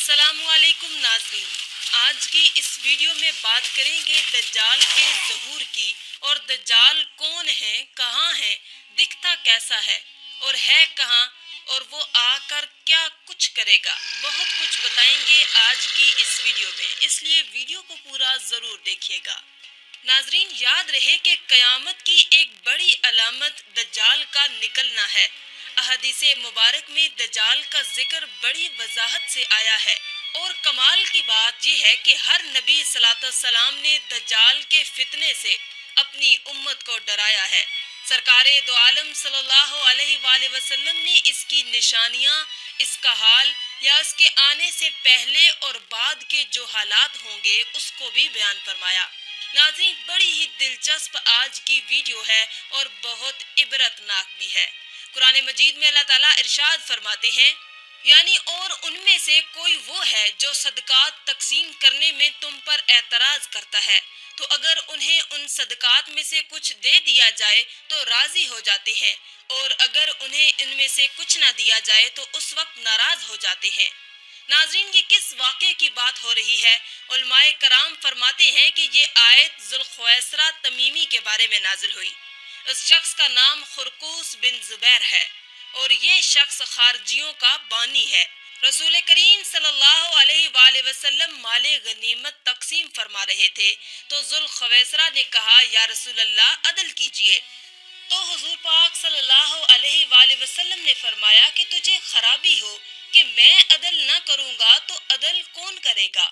السلام علیکم ناظرین، آج کی اس ویڈیو میں بات کریں گے دجال کے ظہور کی، اور دجال کون ہے، کہاں ہے، دکھتا کیسا ہے اور ہے کہاں، اور وہ آ کر کیا کچھ کرے گا۔ بہت کچھ بتائیں گے آج کی اس ویڈیو میں، اس لیے ویڈیو کو پورا ضرور دیکھیے گا۔ ناظرین، یاد رہے کہ قیامت کی ایک بڑی علامت دجال کا نکلنا ہے۔ احادیث مبارک میں دجال کا ذکر بڑی وضاحت سے آیا ہے، اور کمال کی بات یہ ہے کہ ہر نبی صلی اللہ علیہ وسلم نے دجال کے فتنے سے اپنی امت کو ڈرایا ہے۔ سرکار دو عالم صلی اللہ علیہ وآلہ وسلم نے اس کی نشانیاں، اس کا حال یا اس کے آنے سے پہلے اور بعد کے جو حالات ہوں گے اس کو بھی بیان فرمایا۔ ناظرین، بڑی ہی دلچسپ آج کی ویڈیو ہے اور بہت عبرتناک بھی ہے۔ قرآن مجید میں اللہ تعالیٰ ارشاد فرماتے ہیں، یعنی اور ان میں سے کوئی وہ ہے جو صدقات تقسیم کرنے میں تم پر اعتراض کرتا ہے، تو اگر انہیں ان صدقات میں سے کچھ دے دیا جائے تو راضی ہو جاتے ہیں، اور اگر انہیں ان میں سے کچھ نہ دیا جائے تو اس وقت ناراض ہو جاتے ہیں۔ ناظرین، یہ کس واقعے کی بات ہو رہی ہے؟ علماء کرام فرماتے ہیں کہ یہ آیت ذوالخویسرہ تمیمی کے بارے میں نازل ہوئی۔ اس شخص کا نام خرقوس بن زبیر ہے، اور یہ شخص خارجیوں کا بانی ہے۔ رسول کریم صلی اللہ علیہ وآلہ وسلم مال غنیمت تقسیم فرما رہے تھے، تو ذوالخویسرہ نے کہا، یا رسول اللہ، عدل کیجئے۔ تو حضور پاک صلی اللہ علیہ وآلہ وسلم نے فرمایا کہ تجھے خرابی ہو کہ میں عدل نہ کروں گا تو عدل کون کرے گا؟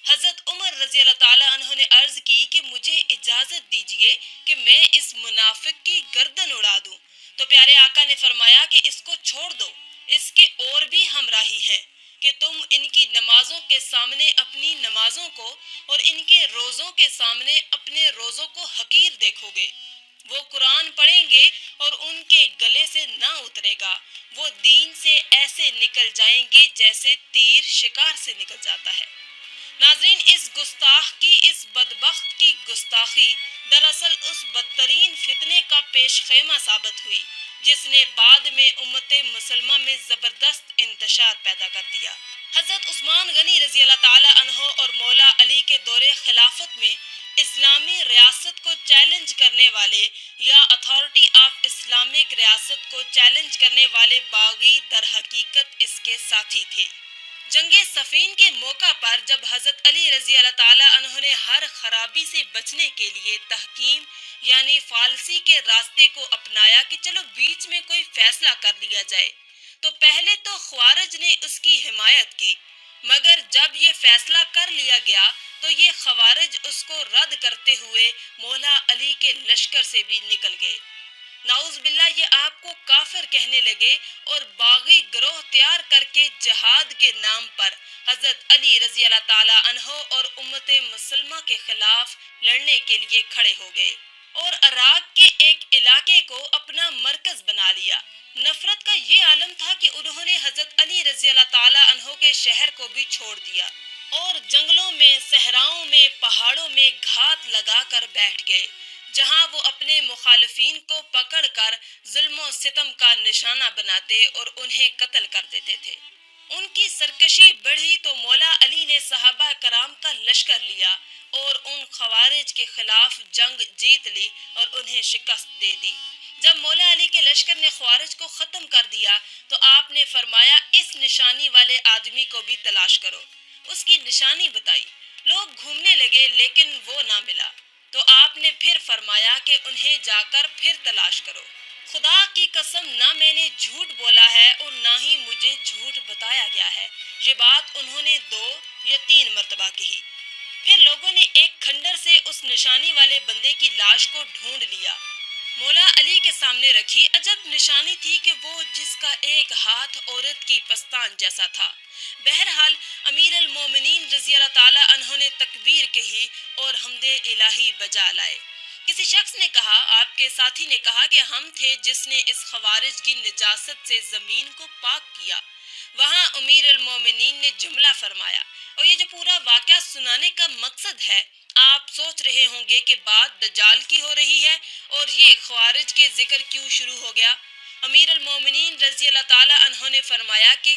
حضرت عمر رضی اللہ تعالیٰ عنہ نے عرض کی کہ مجھے اجازت دیجئے کہ میں اس منافق کی گردن اڑا دوں، تو پیارے آقا نے فرمایا کہ اس کو چھوڑ دو، اس کے اور بھی ہمراہی ہیں کہ تم ان کی نمازوں کے سامنے اپنی نمازوں کو اور ان کے روزوں کے سامنے اپنے روزوں کو حقیر دیکھو گے۔ وہ قرآن پڑھیں گے اور ان کے گلے سے نہ اترے گا، وہ دین سے ایسے نکل جائیں گے جیسے تیر شکار سے نکل جاتا ہے۔ ناظرین، اس گستاخ کی، اس بدبخت کی گستاخی دراصل اس بدترین فتنے کا پیش خیمہ ثابت ہوئی جس نے بعد میں امت مسلمہ میں زبردست انتشار پیدا کر دیا۔ حضرت عثمان غنی رضی اللہ تعالی عنہ اور مولا علی کے دور خلافت میں اسلامی ریاست کو چیلنج کرنے والے یا اتھارٹی آف اسلامک ریاست کو چیلنج کرنے والے باغی در حقیقت اس کے ساتھی تھے۔ جنگ صفین کے موقع پر جب حضرت علی رضی اللہ تعالیٰ عنہ نے ہر خرابی سے بچنے کے لیے تحکیم یعنی فالسی کے راستے کو اپنایا کہ چلو بیچ میں کوئی فیصلہ کر لیا جائے، تو پہلے تو خوارج نے اس کی حمایت کی، مگر جب یہ فیصلہ کر لیا گیا تو یہ خوارج اس کو رد کرتے ہوئے مولا علی کے لشکر سے بھی نکل گئے۔ نعوذ باللہ، یہ آپ کو کافر کہنے لگے اور باغی گروہ تیار کر کے جہاد کے نام پر حضرت علی رضی اللہ تعالی عنہ اور امت مسلمہ کے خلاف لڑنے کے لیے کھڑے ہو گئے، اور عراق کے ایک علاقے کو اپنا مرکز بنا لیا۔ نفرت کا یہ عالم تھا کہ انہوں نے حضرت علی رضی اللہ تعالی عنہ کے شہر کو بھی چھوڑ دیا، اور جنگلوں میں، صحراؤں میں، پہاڑوں میں گھات لگا کر بیٹھ گئے، جہاں وہ اپنے مخالفین کو پکڑ کر ظلم و ستم کا نشانہ بناتے اور انہیں قتل کر دیتے تھے۔ ان کی سرکشی بڑھی تو مولا علی نے صحابہ کرام کا لشکر لیا اور ان خوارج کے خلاف جنگ جیت لی اور انہیں شکست دے دی۔ جب مولا علی کے لشکر نے خوارج کو ختم کر دیا تو آپ نے فرمایا، اس نشانی والے آدمی کو بھی تلاش کرو۔ اس کی نشانی بتائی، لوگ گھومنے لگے لیکن وہ نہ ملا، تو آپ نے پھر فرمایا کہ انہیں جا کر پھر تلاش کرو۔ خدا کی قسم، نہ میں نے جھوٹ بولا ہے اور نہ ہی مجھے جھوٹ بتایا گیا ہے۔ یہ بات انہوں نے 2 یا 3 مرتبہ کہی۔ پھر لوگوں نے ایک کھنڈر سے اس نشانی والے بندے کی لاش کو ڈھونڈ لیا، مولا علی کے سامنے رکھی۔ عجب نشانی تھی کہ وہ جس کا ایک ہاتھ عورت کی پستان جیسا تھا۔ بہرحال امیر المومنین رضی اللہ تعالی عنہ نے تکبیر کہی اور حمد الہی بجا لائے۔ کسی شخص نے کہا، آپ کے ساتھی نے کہا کہ ہم تھے جس نے اس خوارج کی نجاست سے زمین کو پاک کیا۔ وہاں امیر المومنین نے جملہ فرمایا، اور یہ جو پورا واقعہ سنانے کا مقصد ہے، آپ سوچ رہے ہوں گے کہ بات دجال کی ہو رہی ہے اور یہ خوارج کے ذکر کیوں شروع ہو گیا؟ امیر المومنین رضی اللہ تعالی عنہ نے فرمایا کہ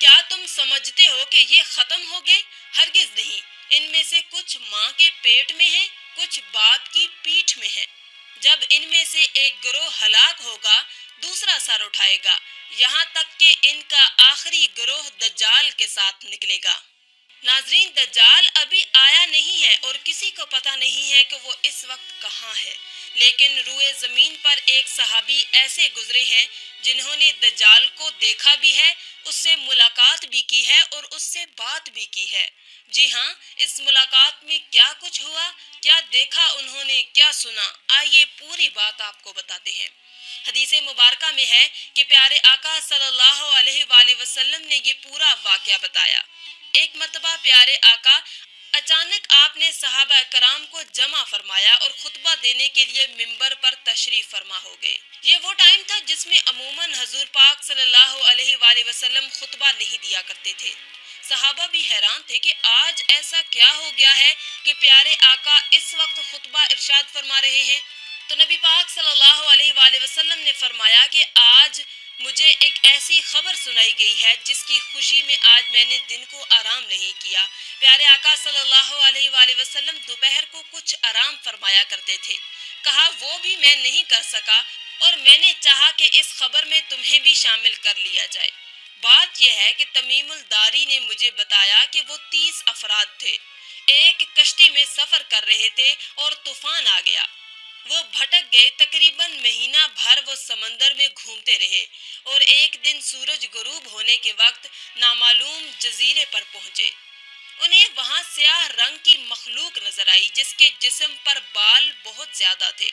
کیا تم سمجھتے ہو کہ یہ ختم ہو گئے؟ ہرگز نہیں۔ ان میں سے کچھ ماں کے پیٹ میں ہیں، کچھ باپ کی پیٹھ میں ہیں۔ جب ان میں سے ایک گروہ ہلاک ہوگا، دوسرا سر اٹھائے گا، یہاں تک کہ ان کا آخری گروہ دجال کے ساتھ نکلے گا۔ ناظرین، دجال ابھی آیا نہیں ہے اور کسی کو پتہ نہیں ہے کہ وہ اس وقت کہاں ہے، لیکن روئے زمین پر ایک صحابی ایسے گزرے ہیں جنہوں نے دجال کو دیکھا بھی ہے، اس سے ملاقات بھی کی ہے اور اس سے بات بھی کی ہے۔ جی ہاں، اس ملاقات میں کیا کچھ ہوا، کیا دیکھا انہوں نے، کیا سنا، آئیے پوری بات آپ کو بتاتے ہیں۔ حدیث مبارکہ میں ہے کہ پیارے آقا صلی اللہ علیہ وآلہ وسلم نے یہ پورا واقعہ بتایا۔ ایک مرتبہ پیارے آقا اچانک آپ نے صحابہ کرام کو جمع فرمایا اور خطبہ دینے کے لیے منبر پر تشریف فرما ہو گئے۔ یہ وہ ٹائم تھا جس میں عموماً حضور پاک صلی اللہ علیہ وآلہ وسلم خطبہ نہیں دیا کرتے تھے۔ صحابہ بھی حیران تھے کہ آج ایسا کیا ہو گیا ہے کہ پیارے آقا اس وقت خطبہ ارشاد فرما رہے ہیں۔ تو نبی پاک صلی اللہ علیہ وآلہ وسلم نے فرمایا کہ آج مجھے ایک ایسی خبر سنائی گئی ہے جس کی خوشی میں آج میں نے دن کو آرام نہیں کیا۔ پیارے آقا صلی اللہ علیہ وآلہ وسلم دوپہر کو کچھ آرام فرمایا کرتے تھے۔ کہا وہ بھی میں نہیں کر سکا اور میں نے چاہا کہ اس خبر میں تمہیں بھی شامل کر لیا جائے۔ بات یہ ہے کہ تمیم الداری نے مجھے بتایا کہ وہ 30 افراد تھے، ایک کشتی میں سفر کر رہے تھے اور طوفان آ گیا۔ وہ بھٹک گئے، تقریباً مہینہ بھر وہ سمندر میں گھومتے رہے اور ایک دن سورج غروب ہونے کے وقت نامعلوم جزیرے پر پہنچے۔ انہیں وہاں سیاہ رنگ کی مخلوق نظر آئی جس کے جسم پر بال بہت زیادہ تھے۔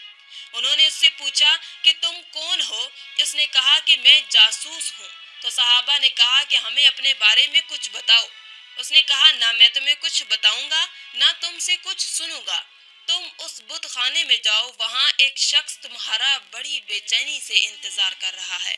انہوں نے اس سے پوچھا کہ تم کون ہو؟ اس نے کہا کہ میں جاسوس ہوں۔ تو صحابہ نے کہا کہ ہمیں اپنے بارے میں کچھ بتاؤ۔ اس نے کہا نہ میں تمہیں کچھ بتاؤں گا نہ تم سے کچھ سنوں گا۔ تم اس بت خانے میں جاؤ، وہاں ایک شخص تمہارا بڑی بے چینی سے انتظار کر رہا ہے،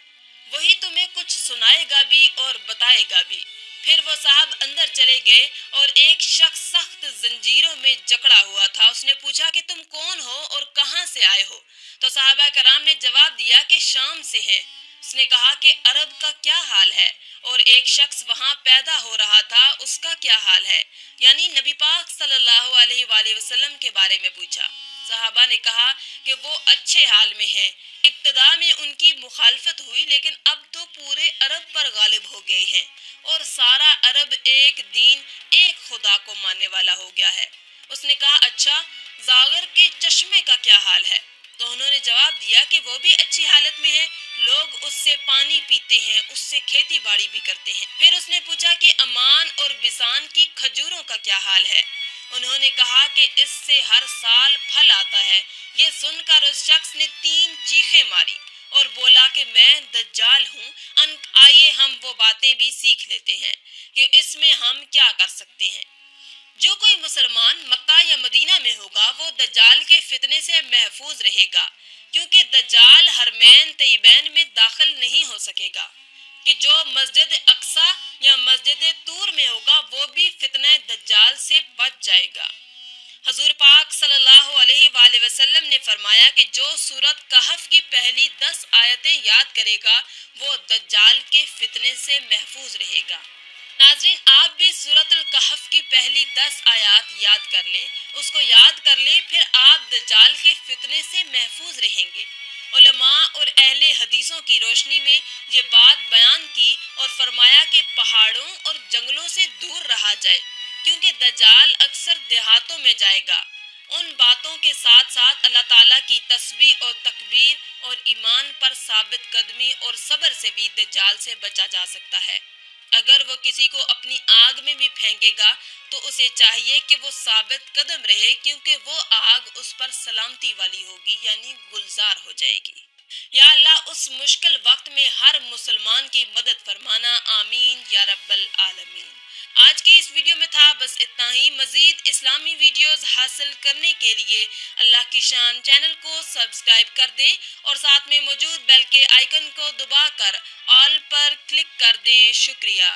وہی تمہیں کچھ سنائے گا بھی اور بتائے گا بھی۔ پھر وہ صاحب اندر چلے گئے اور ایک شخص سخت زنجیروں میں جکڑا ہوا تھا۔ اس نے پوچھا کہ تم کون ہو اور کہاں سے آئے ہو؟ تو صحابہ کرام نے جواب دیا کہ شام سے ہیں۔ اس نے کہا کہ عرب کا کیا حال ہے؟ اور ایک شخص وہاں پیدا ہو رہا تھا، اس کا کیا حال ہے؟ یعنی نبی پاک صلی اللہ علیہ وآلہ وسلم کے بارے میں پوچھا۔ صحابہ نے کہا کہ وہ اچھے حال میں ہیں۔ ابتدا میں ان کی مخالفت ہوئی لیکن اب تو پورے عرب پر غالب ہو گئے ہیں اور سارا عرب ایک دین ایک خدا کو ماننے والا ہو گیا ہے۔ اس نے کہا اچھا، زاغر کے چشمے کا کیا حال ہے؟ تو انہوں نے جواب دیا کہ وہ بھی اچھی حالت میں ہے، لوگ اس سے پانی پیتے ہیں، اس سے کھیتی باڑی بھی کرتے ہیں۔ پھر اس نے پوچھا کہ امان اور بسان کی کھجوروں کا کیا حال ہے؟ انہوں نے کہا کہ اس سے ہر سال پھل آتا ہے۔ یہ سن کر اس شخص نے 3 چیخیں ماری اور بولا کہ میں دجال ہوں، آئیے ہم وہ باتیں بھی سیکھ لیتے ہیں کہ اس میں ہم کیا کر سکتے ہیں۔ جو کوئی مسلمان مکہ یا مدینہ میں ہوگا وہ دجال کے فتنے سے محفوظ رہے گا، کیونکہ دجال حرمین طیبین میں داخل نہیں ہو سکے گا۔ کہ جو مسجد اقصی یا مسجد طور میں ہوگا وہ بھی فتنہ دجال سے بچ جائے گا۔ حضور پاک صلی اللہ علیہ وآلہ وسلم نے فرمایا کہ جو سورت کہف کی پہلی 10 آیتیں یاد کرے گا وہ دجال کے فتنے سے محفوظ رہے گا۔ ناظرین، آپ بھی سورت الکہف کی پہلی 10 آیات یاد کر لیں، اس کو یاد کر لیں، پھر آپ دجال کے فتنے سے محفوظ رہیں گے۔ علماء اور اہل حدیثوں کی روشنی میں یہ بات بیان کی اور فرمایا کہ پہاڑوں اور جنگلوں سے دور رہا جائے، کیونکہ دجال اکثر دیہاتوں میں جائے گا۔ ان باتوں کے ساتھ ساتھ اللہ تعالیٰ کی تسبیح اور تکبیر اور ایمان پر ثابت قدمی اور صبر سے بھی دجال سے بچا جا سکتا ہے۔ اگر وہ کسی کو اپنی آگ میں بھی پھینکے گا تو اسے چاہیے کہ وہ ثابت قدم رہے، کیونکہ وہ آگ اس پر سلامتی والی ہوگی، یعنی گلزار ہو جائے گی۔ یا اللہ اس مشکل وقت میں ہر مسلمان کی مدد فرمانا، آمین یا رب العالمین۔ آج کی اس ویڈیو میں تھا بس اتنا ہی۔ مزید اسلامی ویڈیوز حاصل کرنے کے لیے اللہ کی شان چینل کو سبسکرائب کر دیں اور ساتھ میں موجود بیل کے آئیکن کو دبا کر آل پر کلک کر دیں۔ شکریہ۔